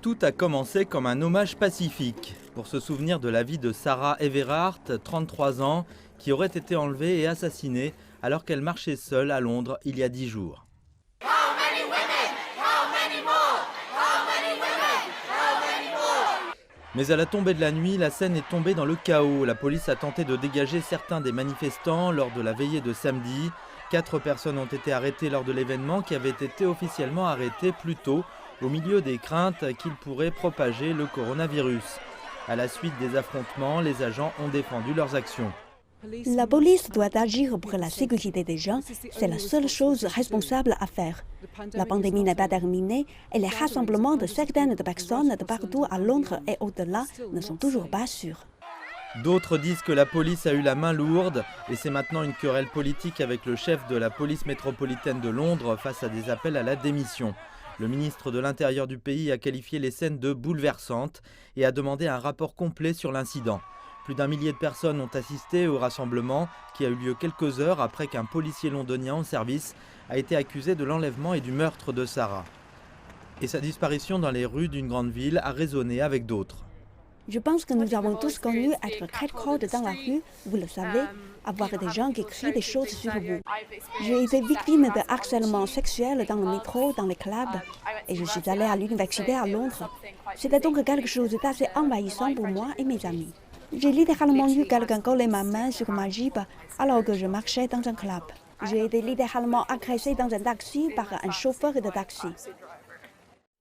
Tout a commencé comme un hommage pacifique pour se souvenir de la vie de Sarah Everard, 33 ans, qui aurait été enlevée et assassinée alors qu'elle marchait seule à Londres il y a 10 jours. Mais à la tombée de la nuit, la scène est tombée dans le chaos. La police a tenté de dégager certains des manifestants lors de la veillée de samedi. 4 personnes ont été arrêtées lors de l'événement qui avait été officiellement arrêté plus tôt, au milieu des craintes qu'il pourrait propager le coronavirus. À la suite des affrontements, les agents ont défendu leurs actions. La police doit agir pour la sécurité des gens, c'est la seule chose responsable à faire. La pandémie n'est pas terminée et les rassemblements de certaines personnes de partout à Londres et au-delà ne sont toujours pas sûrs. D'autres disent que la police a eu la main lourde et c'est maintenant une querelle politique avec le chef de la police métropolitaine de Londres face à des appels à la démission. Le ministre de l'Intérieur du pays a qualifié les scènes de bouleversantes et a demandé un rapport complet sur l'incident. Plus d'1 millier de personnes ont assisté au rassemblement qui a eu lieu quelques heures après qu'un policier londonien en service a été accusé de l'enlèvement et du meurtre de Sarah. Et sa disparition dans les rues d'une grande ville a résonné avec d'autres. Je pense que nous avons tous connu être catcalled dans la rue, vous le savez, avoir des gens qui crient des choses sur vous. J'ai été victime de harcèlement sexuel dans le métro, dans les clubs, et je suis allée à l'université à Londres. C'était donc quelque chose d'assez envahissant pour moi et mes amis. J'ai littéralement eu quelqu'un coller ma main sur ma jupe alors que je marchais dans un club. J'ai été littéralement agressée dans un taxi par un chauffeur de taxi.